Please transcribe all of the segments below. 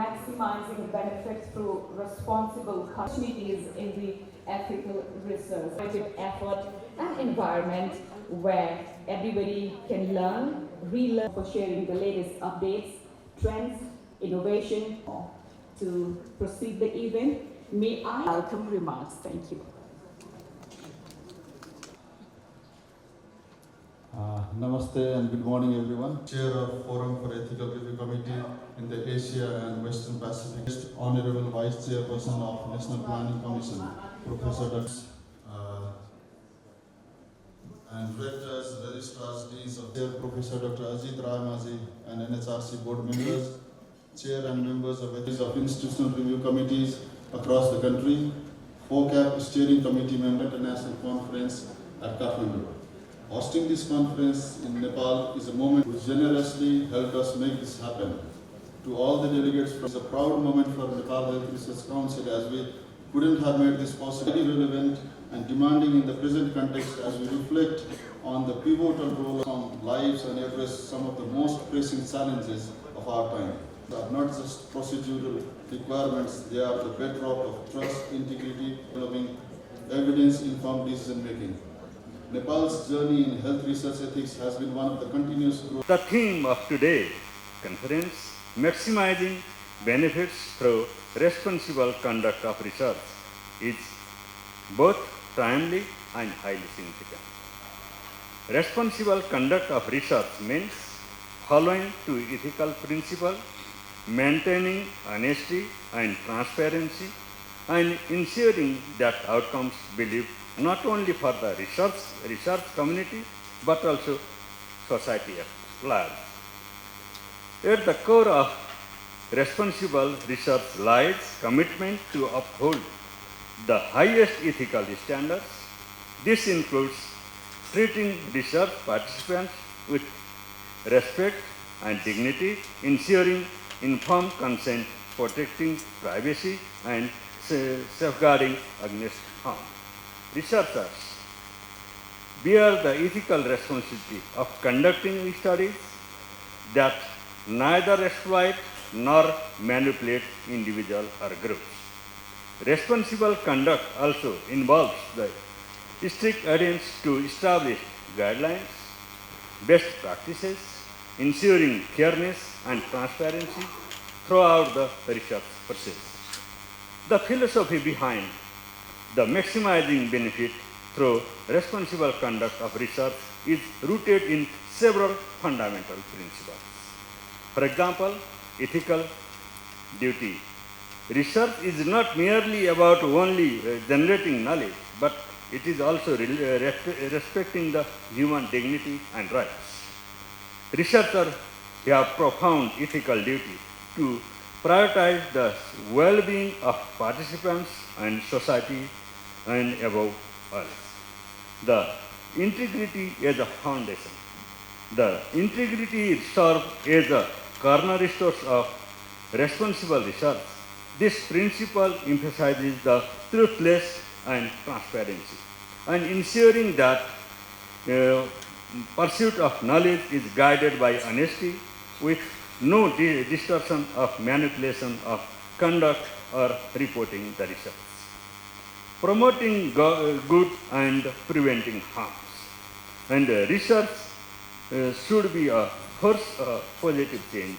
maximizing benefits through responsible opportunities in the ethical research, effort and environment where everybody can learn, relearn for sharing the latest updates, trends, innovation. To proceed the event, may I welcome remarks. Thank you. Namaste and good morning everyone. Chair of Forum for Ethical Review Committee in the Asia and Western Pacific, Honorable Vice Chairperson of National Planning Commission, Professor Dr. And Directors, Registrars, Deans of Chair, Professor Dr. Ajit Rai Mazi and NHRC Board members, Chair and members of Institutional Review Committees across the country, FOCAP Steering Committee member International Conference at Kathmandu. Hosting this conference in Nepal is a moment which generously helped us make this happen. To all the delegates, it's a proud moment for Nepal Health Research Council as we couldn't have made this possible. Very relevant and demanding in the present context as we reflect on the pivotal role of our lives and address some of the most pressing challenges of our time. They are not just procedural requirements, they are the bedrock of trust, integrity, developing evidence-informed decision making. Nepal's journey in health research ethics has been one of the continuous growth. The theme of today's conference, maximizing benefits through responsible conduct of research, is both timely and highly significant. Responsible conduct of research means following to ethical principles, maintaining honesty and transparency, and ensuring that outcomes believed not only for the research community, but also society at large. At the core of responsible research lies commitment to uphold the highest ethical standards. This includes treating research participants with respect and dignity, ensuring informed consent, protecting privacy, and safeguarding against harm. Researchers bear the ethical responsibility of conducting studies that neither exploit nor manipulate individuals or groups. Responsible conduct also involves the strict adherence to established guidelines, best practices, ensuring fairness and transparency throughout the research process. The philosophy behind the maximizing benefit through responsible conduct of research is rooted in several fundamental principles. For example, ethical duty. Research is not merely about only generating knowledge, but it is also respecting the human dignity and rights. Researchers have profound ethical duty to prioritize the well-being of participants and society and above all. The integrity as a foundation. The integrity serves as a cornerstone of responsible research. This principle emphasizes the truthless and transparency, and ensuring that pursuit of knowledge is guided by honesty with no distortion of manipulation of conduct or reporting the research. Promoting good and preventing harms. And research should be a first positive change.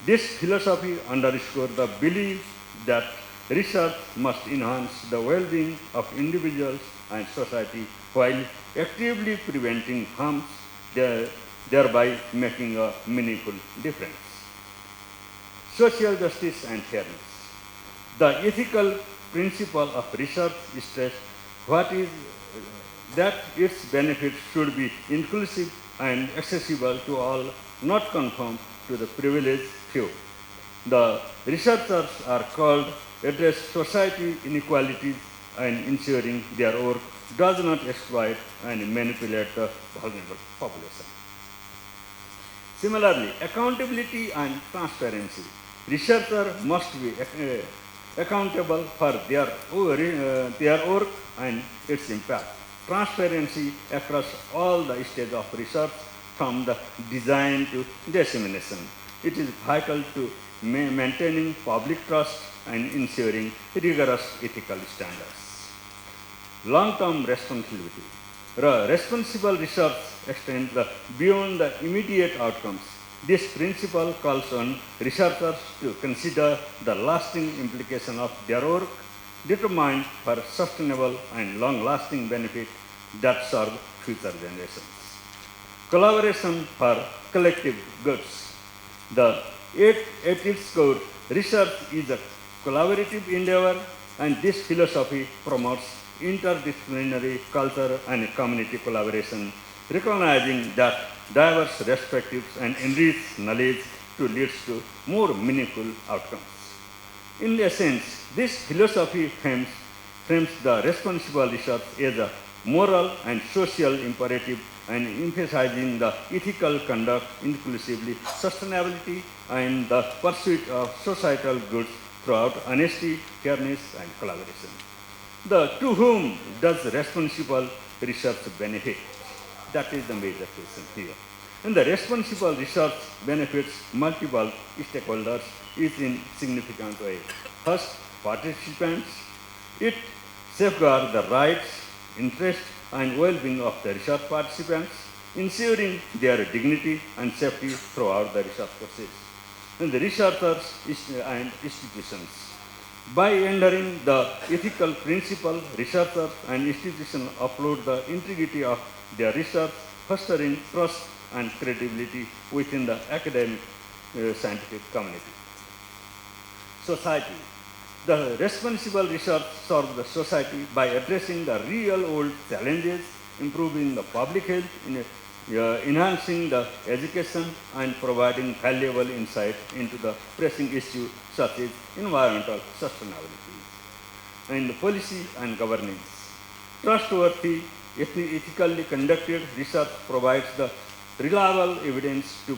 This philosophy underscores the belief that research must enhance the well-being of individuals and society while actively preventing harms, thereby making a meaningful difference. Social justice and fairness. The ethical principle of research stress that its benefits should be inclusive and accessible to all, not conform to the privileged few. The researchers are called to address society inequalities and ensuring their work does not exploit and manipulate the vulnerable population. Similarly, accountability and transparency. Researchers must be accountable for their work and its impact. Transparency across all the stages of research, from the design to dissemination, it is vital to maintaining public trust and ensuring rigorous ethical standards. Long-term responsibility. Responsible research extends beyond the immediate outcomes. This principle calls on researchers to consider the lasting implication of their work, determined for sustainable and long-lasting benefit that serve future generations. Collaboration for collective goods. At its core, research is a collaborative endeavor, and this philosophy promotes interdisciplinary culture and community collaboration, recognizing that diverse perspectives and enriched knowledge to lead to more meaningful outcomes. In essence, this philosophy frames the responsible research as a moral and social imperative and emphasizing the ethical conduct, inclusively sustainability, and the pursuit of societal goods throughout honesty, fairness, and collaboration. To whom does responsible research benefit? That is the major question here. And the responsible research benefits multiple stakeholders each in significant way. First, participants. It safeguards the rights, interests, and well-being of the research participants, ensuring their dignity and safety throughout the research process. And the researchers and institutions. By adhering the ethical principle, researchers and institutions uphold the integrity of their research, fostering trust and credibility within the academic scientific community. Society. The responsible research serves the society by addressing the real-world challenges, improving the public health, enhancing the education, and providing valuable insight into the pressing issues such as environmental sustainability. And policy and governance. Trustworthy, ethically conducted research provides the reliable evidence to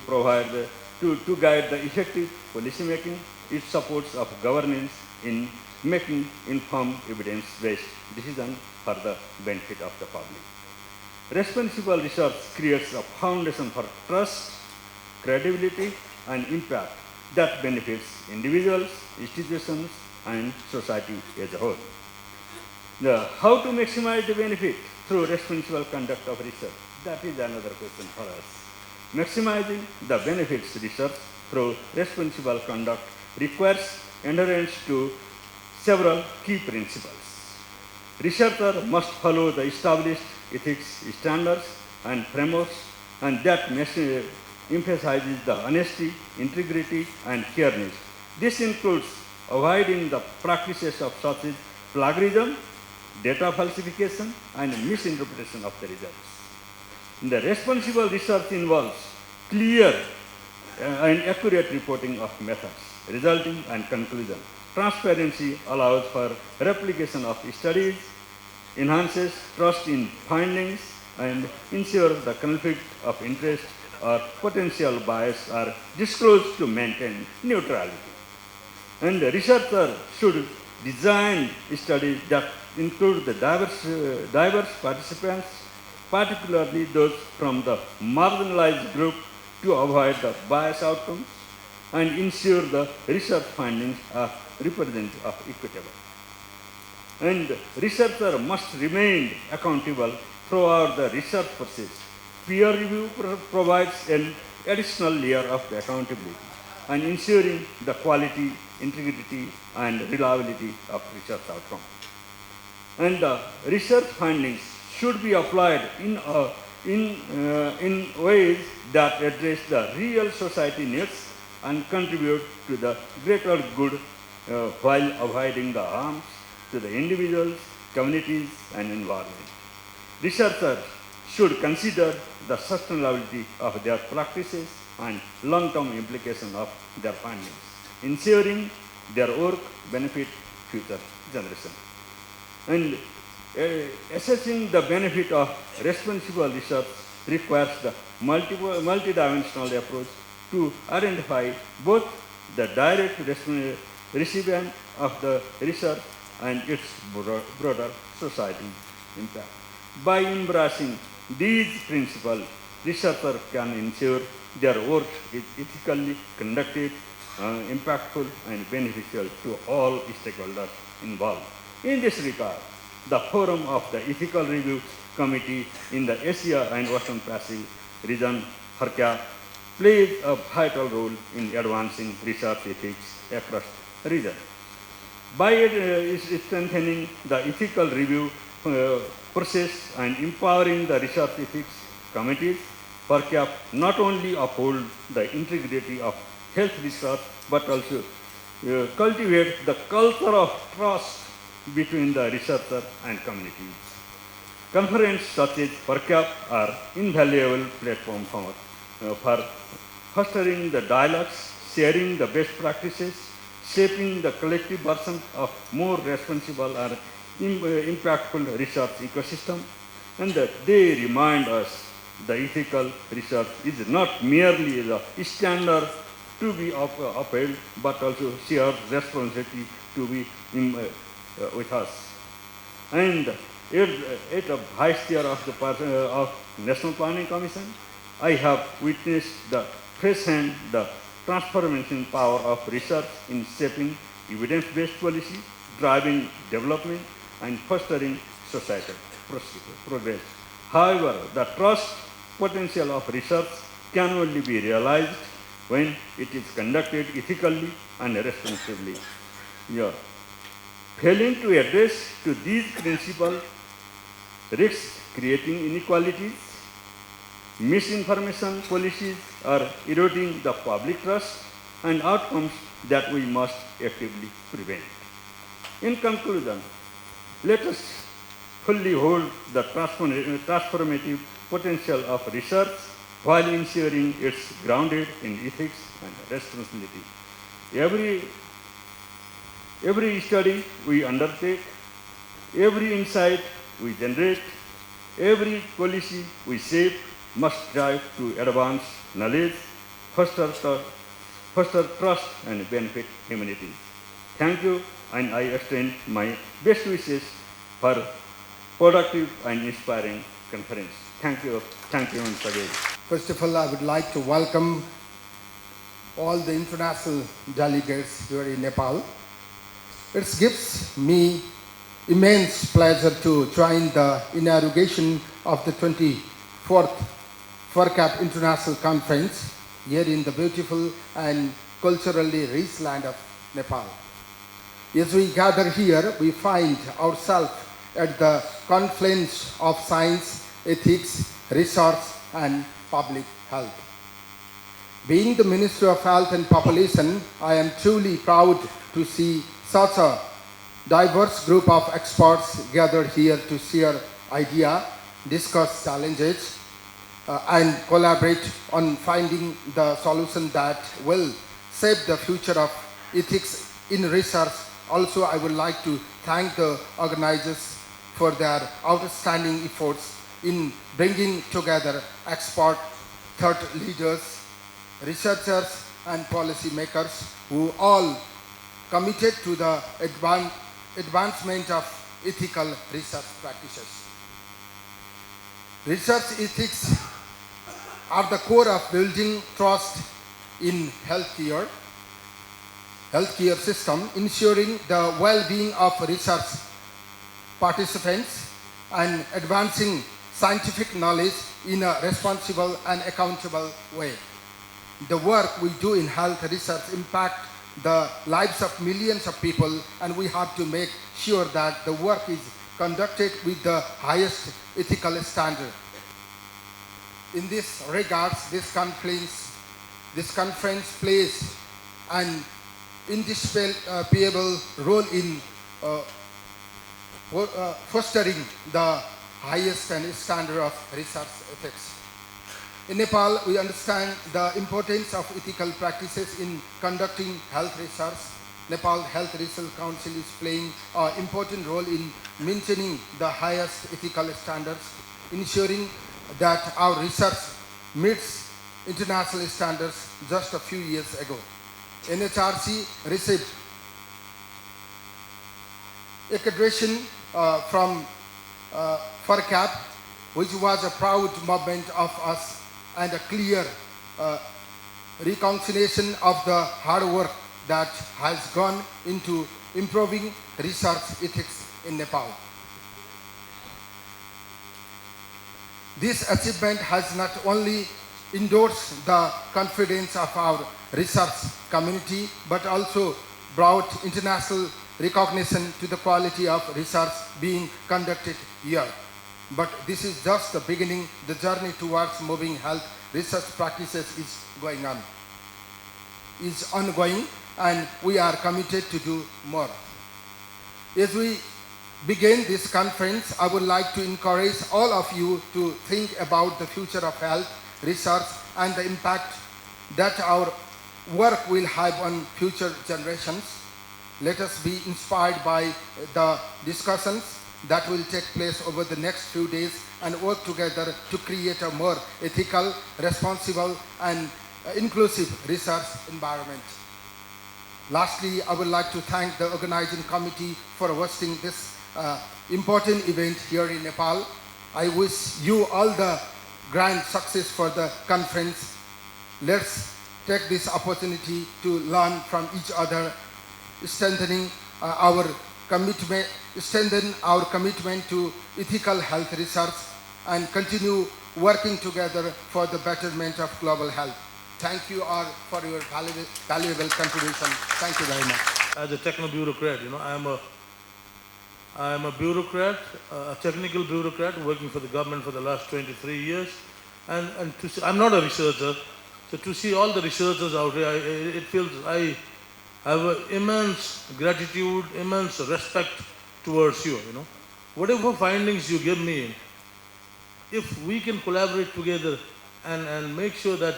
guide the effective policy making. It supports of governance in making informed evidence-based decisions for the benefit of the public. Responsible research creates a foundation for trust, credibility, and impact that benefits individuals, institutions, and society as a whole. How to maximize the benefit through responsible conduct of research? That is another question for us. Maximizing the benefits research through responsible conduct requires adherence to several key principles. Researchers must follow the established ethics standards and frameworks, and that emphasizes the honesty, integrity, and fairness. This includes avoiding the practices of such as plagiarism, data falsification, and misinterpretation of the results. The responsible research involves clear and accurate reporting of methods, resulting and conclusion. Transparency allows for replication of studies, enhances trust in findings, and ensures the conflict of interest or potential bias are disclosed to maintain neutrality. And the researcher should design studies that include the diverse participants, particularly those from the marginalized group, to avoid the biased outcomes and ensure the research findings are representative of equitable. And researcher must remain accountable throughout the research process. Peer review provides an additional layer of the accountability and ensuring the quality, integrity, and reliability of research outcome. And the research findings should be applied in ways that address the real society needs and contribute to the greater good while avoiding the harms to the individuals, communities, and environment. Researchers should consider the sustainability of their practices and long-term implication of their findings, ensuring their work benefit future generations. And assessing the benefit of responsible research requires the multidimensional approach to identify both the direct recipient of the research and its broader society impact. By embracing these principles, researchers can ensure their work is ethically conducted, impactful and beneficial to all stakeholders involved. In this regard, the Forum of the Ethical Review Committee in the Asia and Western Pacific region, FARCAP, plays a vital role in advancing research ethics across the region. By strengthening the ethical review process and empowering the research ethics committees, FARCAP not only uphold the integrity of health research but also cultivate the culture of trust between the researcher and communities. Conferences such as FARCAP are invaluable platform for fostering the dialogues, sharing the best practices, shaping the collective version of more responsible and impactful research ecosystem, and that they remind us the ethical research is not merely the standard to be upheld, but also shared responsibility to be with us. And as a Vice Chair of the National Planning Commission, I have witnessed the firsthand the transformation power of research in shaping evidence-based policy, driving development, and fostering societal progress. However, the trust potential of research can only be realized when it is conducted ethically and responsibly. Yeah. Failing to address to these principles risks creating inequalities, misinformation policies are eroding the public trust and outcomes that we must actively prevent. In conclusion, let us fully hold the transformative potential of research while ensuring it's grounded in ethics and responsibility. Every study we undertake, every insight we generate, every policy we shape must strive to advance knowledge, foster trust, and benefit humanity. Thank you, and I extend my best wishes for productive and inspiring conference. Thank you once again. First of all, I would like to welcome all the international delegates here in Nepal. It gives me immense pleasure to join the inauguration of the 24th FARCAP International Conference here in the beautiful and culturally rich land of Nepal. As we gather here, we find ourselves at the confluence of science, ethics, research, and public health. Being the Minister of Health and Population, I am truly proud to see such a diverse group of experts gathered here to share ideas, discuss challenges, and collaborate on finding the solution that will shape the future of ethics in research. Also, I would like to thank the organizers for their outstanding efforts in bringing together expert thought leaders, researchers, and policymakers who all committed to the advancement of ethical research practices. Research ethics are the core of building trust in healthcare system, ensuring the well-being of research participants and advancing scientific knowledge in a responsible and accountable way. The work we do in health research impacts the lives of millions of people, and we have to make sure that the work is conducted with the highest ethical standard. In this regards, this conference plays an indispensable role in fostering the highest standard of research ethics. In Nepal, we understand the importance of ethical practices in conducting health research. Nepal Health Research Council is playing an important role in maintaining the highest ethical standards, ensuring that our research meets international standards. Just a few years ago, NHRC received accreditation from FARCAP, which was a proud moment of us and a clear reconciliation of the hard work that has gone into improving research ethics in Nepal. This achievement has not only endorsed the confidence of our research community, but also brought international recognition to the quality of research being conducted here. But this is just the beginning. The journey towards moving health research practices is ongoing, and we are committed to do more. As we begin this conference, I would like to encourage all of you to think about the future of health research and the impact that our work will have on future generations. Let us be inspired by the discussions that will take place over the next few days and work together to create a more ethical, responsible, and inclusive research environment. Lastly, I would like to thank the organizing committee for hosting this important event here in Nepal. I wish you all the grand success for the conference. Let's take this opportunity to learn from each other, strengthen our commitment to ethical health research, and continue working together for the betterment of global health. Thank you all for your valuable contribution. Thank you very much. As a techno-bureaucrat, I am a bureaucrat, a technical bureaucrat working for the government for the last 23 years. And to see, I'm not a researcher, so to see all the researchers out here, it feels I have immense gratitude, immense respect towards you, Whatever findings you give me, if we can collaborate together and make sure that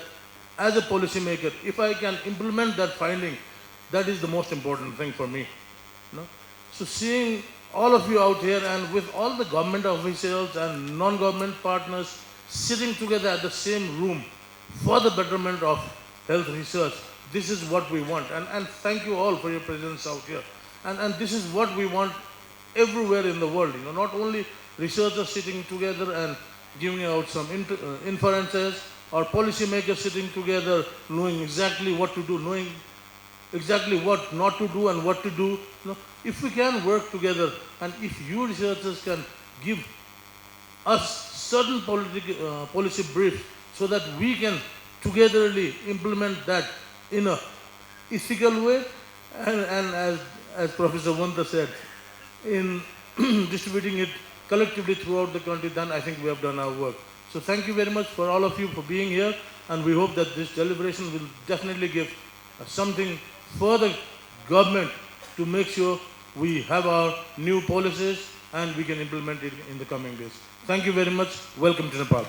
as a policymaker, if I can implement that finding, that is the most important thing for me. So seeing all of you out here and with all the government officials and non-government partners sitting together at the same room for the betterment of health research, this is what we want. And thank you all for your presence out here. And this is what we want everywhere in the world. Not only researchers sitting together and giving out some inferences, or policymakers sitting together knowing exactly what to do, knowing exactly what not to do and what to do. If we can work together, and if you researchers can give us certain policy briefs so that we can togetherly implement that in a ethical way, and as Professor Wanta said, in distributing it collectively throughout the country, then I think we have done our work. So thank you very much for all of you for being here, and we hope that this deliberation will definitely give something for the government to make sure we have our new policies and we can implement it in the coming days. Thank you very much. Welcome to Nepal.